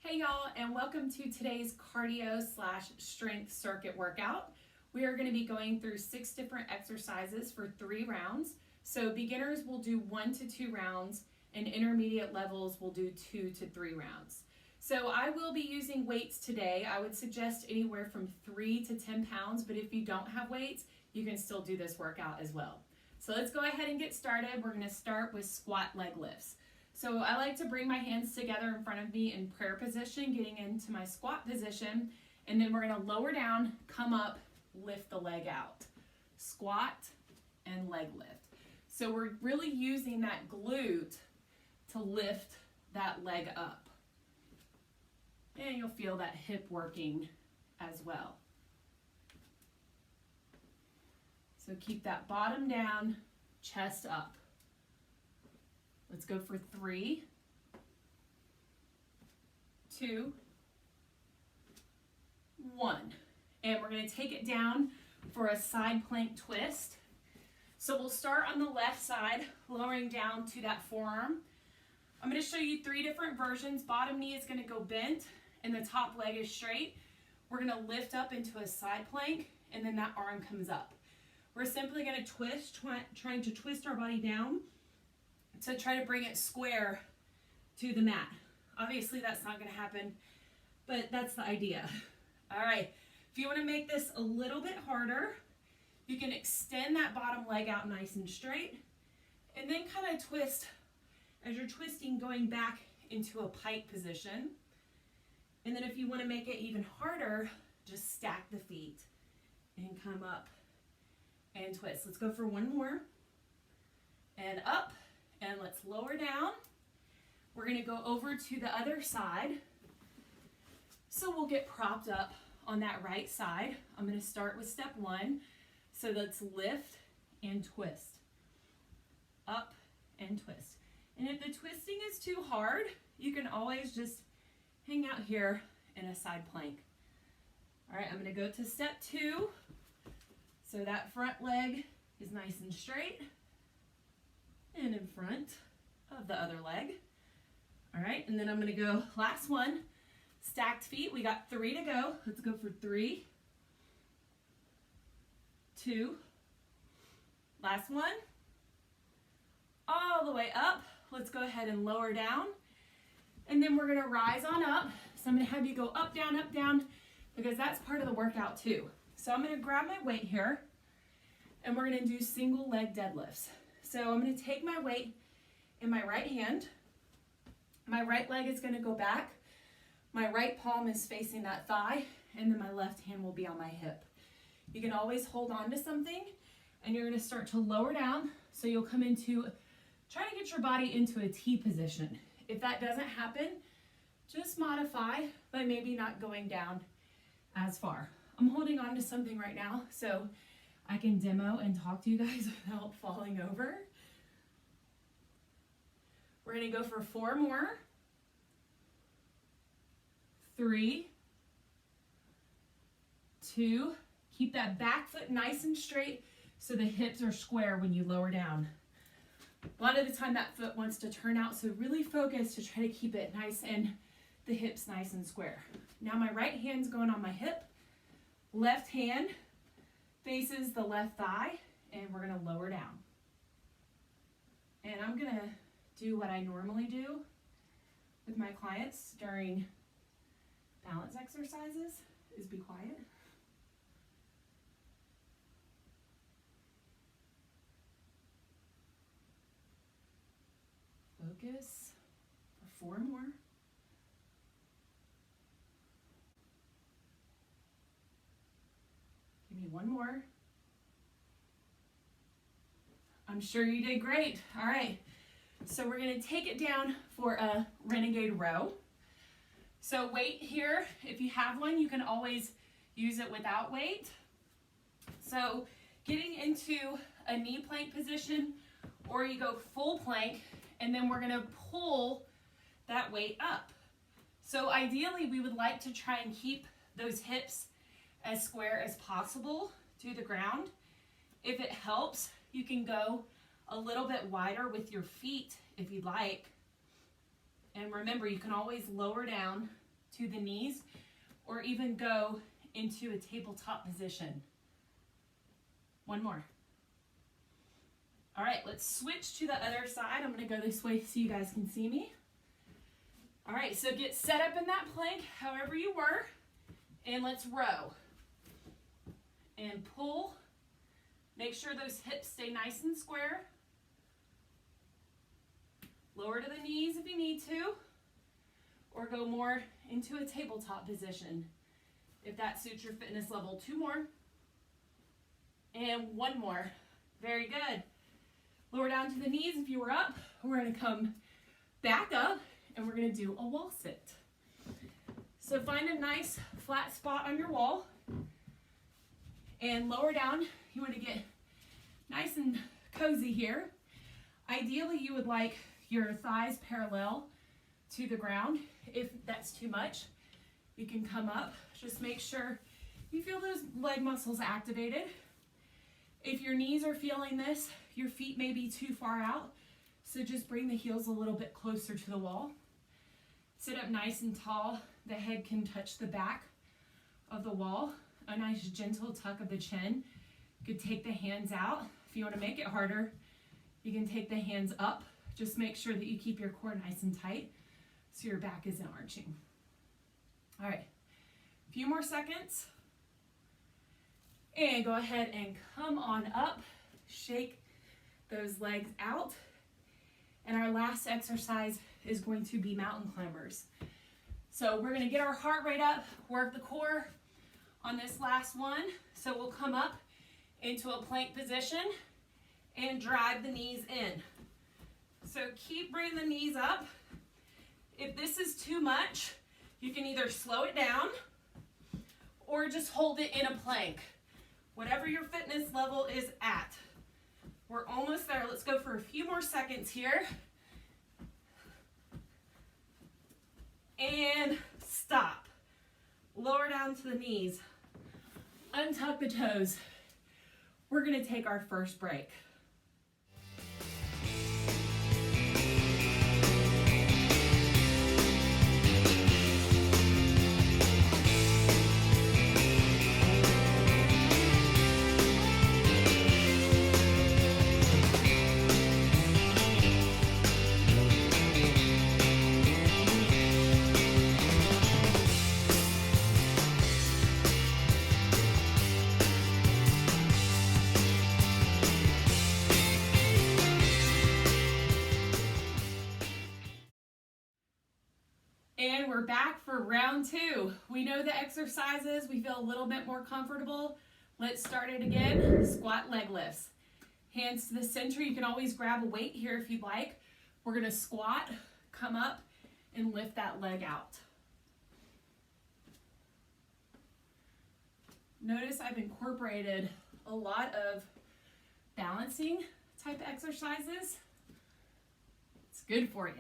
Hey y'all, and welcome to today's cardio/strength circuit workout. We are going to be going through 6 different exercises for 3 rounds. So beginners will do 1 to 2 rounds and intermediate levels will do 2 to 3 rounds. So I will be using weights today. I would suggest anywhere from 3 to 10 pounds, but if you don't have weights, you can still do this workout as well. So let's go ahead and get started. We're going to start with squat leg lifts. So I like to bring my hands together in front of me in prayer position, getting into my squat position, and then we're going to lower down, come up, lift the leg out. Squat and leg lift. So we're really using that glute to lift that leg up. And you'll feel that hip working as well. So keep that bottom down, chest up. Let's go for 3, 2, 1. And we're going to take it down for a side plank twist. So we'll start on the left side, lowering down to that forearm. I'm going to show you 3 different versions. Bottom knee is going to go bent and the top leg is straight. We're going to lift up into a side plank and then that arm comes up. We're simply going to twist, trying to twist our body down to try to bring it square to the mat. Obviously that's not going to happen, but that's the idea. All right, if you want to make this a little bit harder, you can extend that bottom leg out nice and straight and then kind of twist as you're twisting, going back into a pike position. And then if you want to make it even harder, just stack the feet and come up and twist. Let's go for 1 more. And up. And let's lower down. We're going to go over to the other side. So we'll get propped up on that right side. I'm going to start with step 1. So let's lift and twist. Up and twist. And if the twisting is too hard, you can always just hang out here in a side plank. All right, I'm going to go to step 2. So that front leg is nice and straight and in front of the other leg. All right, and then I'm going to go last one, stacked feet. We got 3 to go. Let's go for 3, 2, last one, all the way up. Let's go ahead and lower down, and then we're going to rise on up. So I'm going to have you go up, down, because that's part of the workout too. So I'm going to grab my weight here, and we're going to do single leg deadlifts. So I'm going to take my weight in my right hand. My right leg is going to go back. My right palm is facing that thigh, and then my left hand will be on my hip. You can always hold on to something, and you're going to start to lower down. So you'll come into, try to get your body into a T position. If that doesn't happen, just modify by maybe not going down as far. I'm holding on to something right now, so I can demo and talk to you guys without falling over. We're going to go for 4 more. 3, 2, keep that back foot nice and straight so the hips are square when you lower down. A lot of the time that foot wants to turn out, so really focus to try to keep it nice and the hips nice and square. Now my right hand's going on my hip, left hand faces the left thigh, and we're going to lower down. And I'm going to do what I normally do with my clients during balance exercises, is be quiet. Focus for 4 more. Give me 1 more. I'm sure you did great. All right, so we're going to take it down for a Renegade Row. So weight here, if you have one, you can always use it without weight. So getting into a knee plank position, or you go full plank, and then we're going to pull that weight up. So ideally, we would like to try and keep those hips as square as possible to the ground. If it helps, you can go a little bit wider with your feet if you'd like. And remember, you can always lower down to the knees, or even go into a tabletop position. One more. All right, let's switch to the other side. I'm gonna go this way so you guys can see me. All right, so get set up in that plank, however you were, and let's row. And pull. Make sure those hips stay nice and square. Lower to the knees if you need to, or go more into a tabletop position if that suits your fitness level. Two more. And one more. Very good. Lower down to the knees if you were up. We're going to come back up and we're going to do a wall sit. So find a nice flat spot on your wall and lower down. You want to get nice and cozy here. Ideally, you would like your thighs parallel to the ground. If that's too much, you can come up. Just make sure you feel those leg muscles activated. If your knees are feeling this, your feet may be too far out, so just bring the heels a little bit closer to the wall. Sit up nice and tall. The head can touch the back of the wall. A nice gentle tuck of the chin. You could take the hands out. If you want to make it harder, you can take the hands up. Just make sure that you keep your core nice and tight so your back isn't arching. All right, a few more seconds. And go ahead and come on up. Shake those legs out. And our last exercise is going to be mountain climbers. So we're gonna get our heart rate up, work the core on this last one. So we'll come up into a plank position and drive the knees in. So keep bringing the knees up. If this is too much, you can either slow it down or just hold it in a plank. Whatever your fitness level is at. We're almost there. Let's go for a few more seconds here. And stop. Lower down to the knees. Untuck the toes. We're going to take our first break. And we're back for round two. We know the exercises. We feel a little bit more comfortable. Let's start it again. Squat leg lifts. Hands to the center. You can always grab a weight here if you'd like. We're going to squat, come up, and lift that leg out. Notice I've incorporated a lot of balancing type exercises. It's good for you.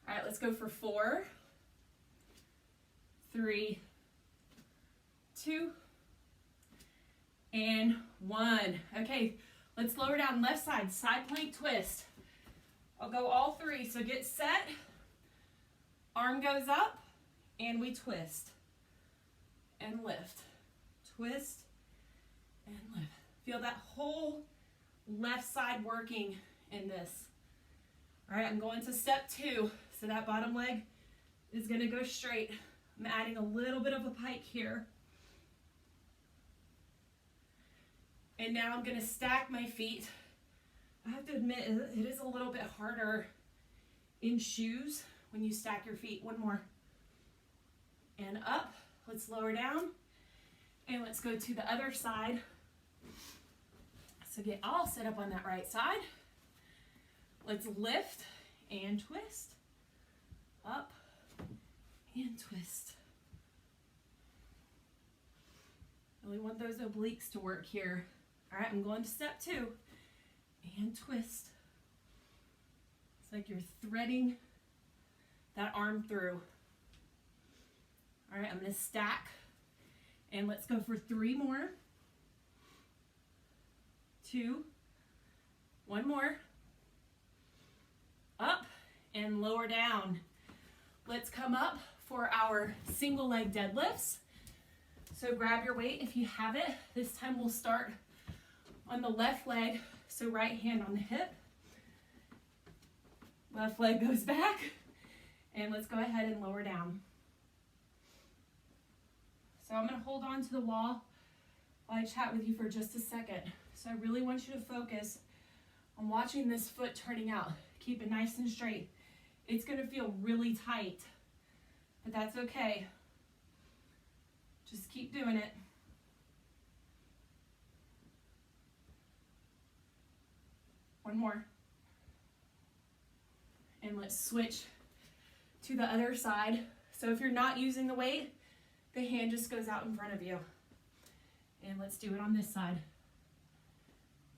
All right, let's go for 4, 3, 2, and 1. Okay, let's lower down left side, side plank twist. I'll go all 3, so get set. Arm goes up, and we twist and lift. Twist and lift. Feel that whole left side working in this. All right, I'm going to step 2. So that bottom leg is going to go straight. I'm adding a little bit of a pike here. And now I'm going to stack my feet. I have to admit, it is a little bit harder in shoes when you stack your feet. One more. And up. Let's lower down. And let's go to the other side. So get all set up on that right side. Let's lift and twist. Up and twist. Really want those obliques to work here. All right, I'm going to step 2 and twist. It's like you're threading that arm through. All right, I'm going to stack and let's go for 3 more. 2, 1 more. Up and lower down. Let's come up for our single leg deadlifts. So grab your weight if you have it. This time we'll start on the left leg, so right hand on the hip. Left leg goes back, and let's go ahead and lower down. So I'm going to hold on to the wall while I chat with you for just a second. So I really want you to focus on watching this foot turning out. Keep it nice and straight. It's going to feel really tight, but that's okay. Just keep doing it. One more. And let's switch to the other side. So if you're not using the weight, the hand just goes out in front of you. And let's do it on this side.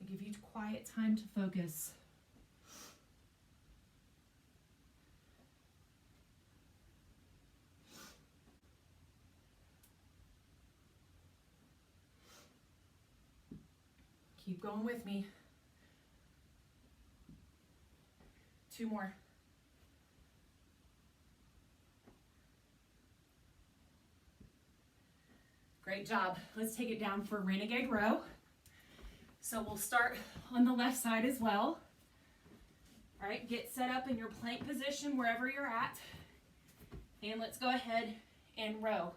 I'll give you quiet time to focus. Keep going with me. 2 more. Great job. Let's take it down for Renegade Row. So we'll start on the left side as well. All right, get set up in your plank position wherever you're at. And let's go ahead and row.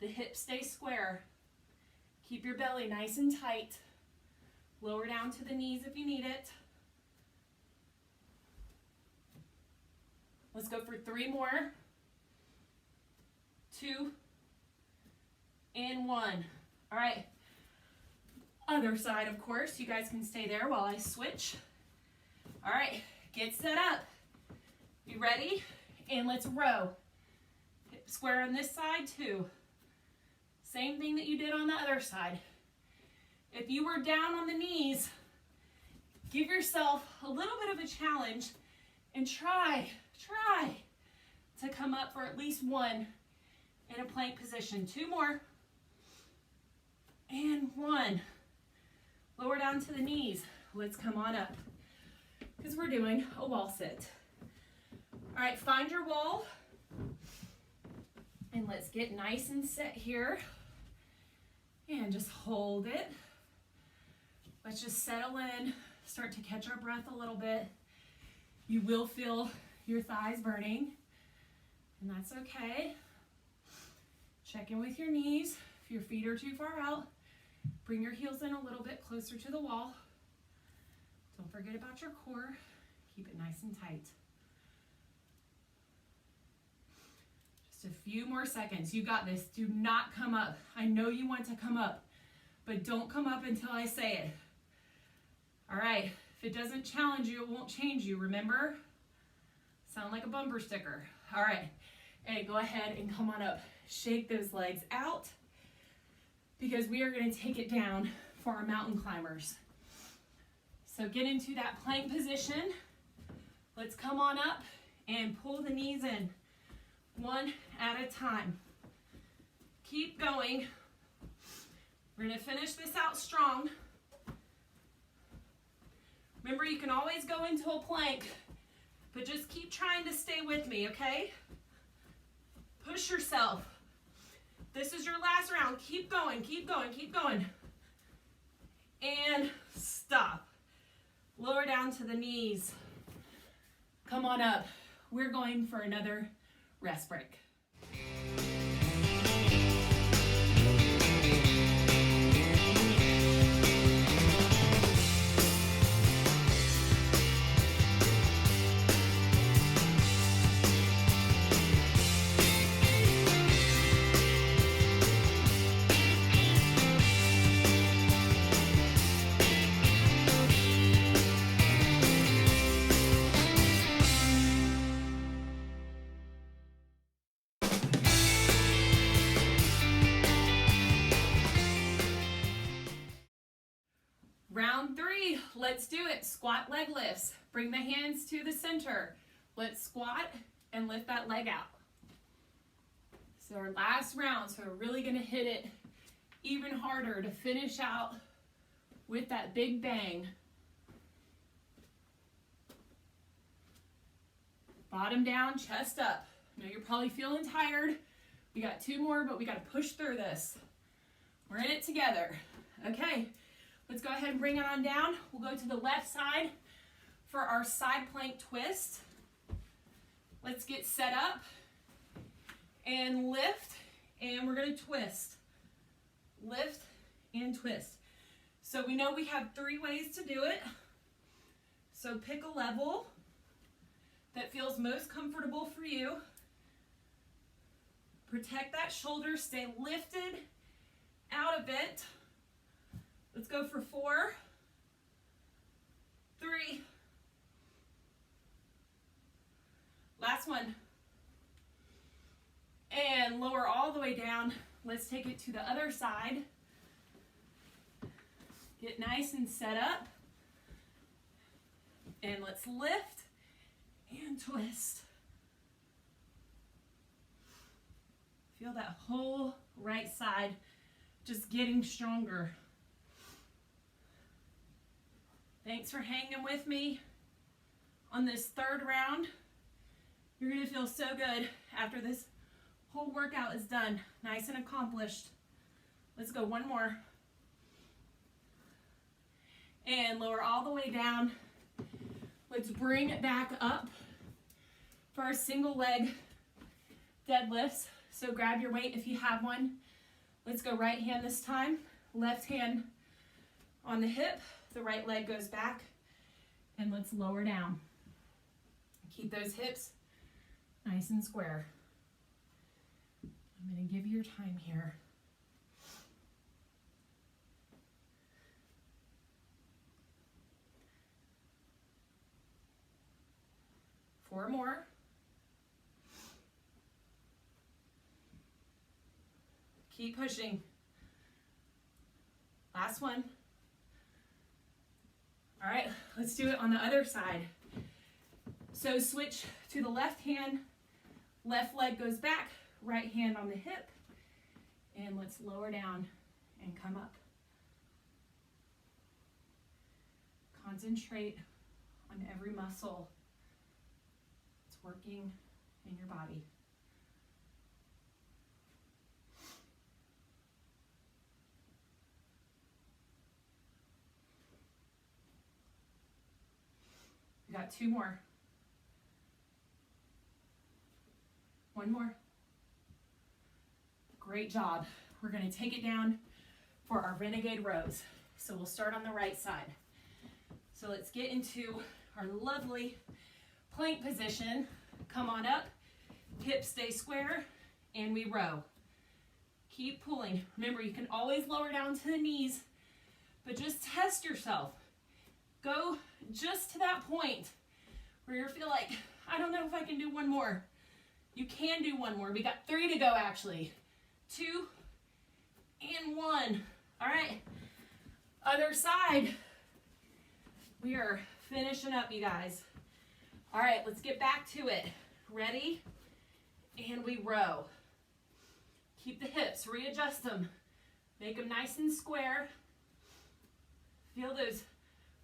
The hips stay square. Keep your belly nice and tight. Lower down to the knees if you need it. Let's go for 3 more. 2 and 1. All right. Other side, of course. You guys can stay there while I switch. All right. Get set up. You ready? And let's row. Hip square on this side too. Same thing that you did on the other side. If you were down on the knees, give yourself a little bit of a challenge and try to come up for at least 1 in a plank position. 2 more. And 1. Lower down to the knees. Let's come on up because we're doing a wall sit. All right, find your wall. And let's get nice and set here. And just hold it. Let's just settle in, start to catch our breath a little bit. You will feel your thighs burning, and that's okay. Check in with your knees. If your feet are too far out, bring your heels in a little bit closer to the wall. Don't forget about your core. Keep it nice and tight. Just a few more seconds. You got this. Do not come up. I know you want to come up, but don't come up until I say it. All right, if it doesn't challenge you, it won't change you, remember? Sound like a bumper sticker. All right, hey, go ahead and come on up. Shake those legs out because we are gonna take it down for our mountain climbers. So get into that plank position. Let's come on up and pull the knees in, 1 at a time. Keep going. We're gonna finish this out strong. Remember, you can always go into a plank, but just keep trying to stay with me, okay? Push yourself. This is your last round. Keep going, keep going, keep going. And stop. Lower down to the knees. Come on up. We're going for another rest break. Round 3, let's do it. Squat leg lifts. Bring the hands to the center. Let's squat and lift that leg out. So our last round, so we're really gonna hit it even harder to finish out with that big bang. Bottom down, chest up. I know you're probably feeling tired. We got 2 more, but we got to push through this. We're in it together. Okay, let's go ahead and bring it on down. We'll go to the left side for our side plank twist. Let's get set up and lift, and we're going to twist. Lift and twist. So we know we have 3 ways to do it. So pick a level that feels most comfortable for you. Protect that shoulder, stay lifted out a bit. Let's go for 4, 3. Last one. And lower all the way down. Let's take it to the other side. Get nice and set up. And let's lift and twist. Feel that whole right side just getting stronger. Thanks for hanging with me on this 3rd round. You're going to feel so good after this whole workout is done. Nice and accomplished. Let's go 1 more. And lower all the way down. Let's bring it back up for our single leg deadlifts. So grab your weight if you have one. Let's go right hand this time. Left hand on the hip. The right leg goes back. And let's lower down. Keep those hips nice and square. I'm going to give you your time here. Four more. Keep pushing. Last one. All right, let's do it on the other side. So switch to the left hand, left leg goes back, right hand on the hip, and let's lower down and come up. Concentrate on every muscle that's working in your body. We got 2 more. 1 more. Great job. We're going to take it down for our Renegade Rows. So we'll start on the right side. So let's get into our lovely plank position. Come on up, hips stay square, and we row. Keep pulling. Remember, you can always lower down to the knees, but just test yourself. Go just to that point where you feel like, I don't know if I can do 1 more. You can do 1 more. We got 3 to go actually. 2 and 1. All right, other side. We are finishing up, you guys. All right, let's get back to it. Ready? And we row. Keep the hips, readjust them. Make them nice and square. Feel those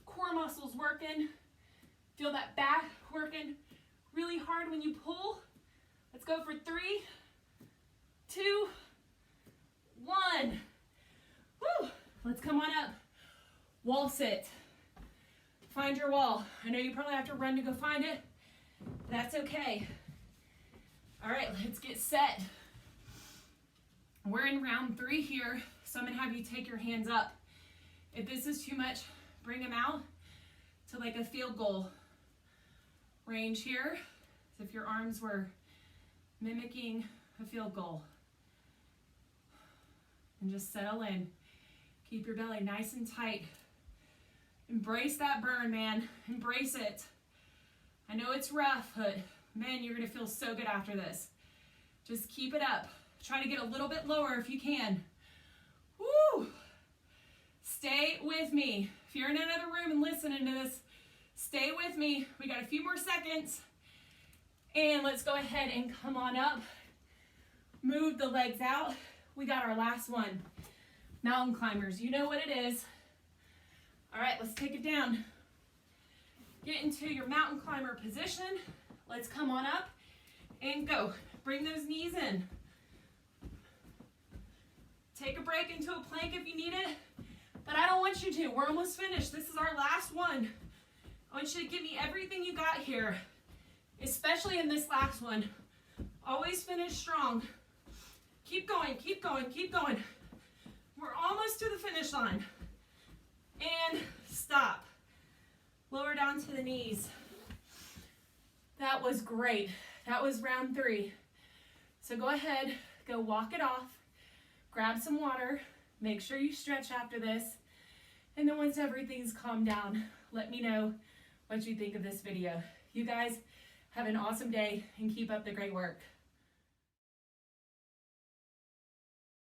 core muscles working. Feel that back working really hard when you pull. Let's go for 3, 2, 1. Woo! Let's come on up. Wall sit. Find your wall. I know you probably have to run to go find it. That's okay. All right, let's get set. We're in round 3 here, so I'm gonna have you take your hands up. If this is too much, bring them out to like a field goal range here. So if your arms were mimicking a field goal. And just settle in. Keep your belly nice and tight. Embrace that burn, man. Embrace it. I know it's rough, but man, you're gonna feel so good after this. Just keep it up. Try to get a little bit lower if you can. Woo! Stay with me. If you're in another room and listening to this, stay with me. We got a few more seconds. And let's go ahead and come on up. Move the legs out. We got our last one. Mountain climbers, you know what it is. All right, let's take it down. Get into your mountain climber position. Let's come on up and go. Bring those knees in. Take a break into a plank if you need it, but I don't want you to. We're almost finished. This is our last one. I want you to give me everything you got here, especially in this last one. Always finish strong. Keep going, keep going, keep going. We're almost to the finish line. And stop. Lower down to the knees. That was great. That was round 3. So go ahead, go walk it off, grab some water, make sure you stretch after this, and then once everything's calmed down, let me know what you think of this video. You guys have an awesome day and keep up the great work.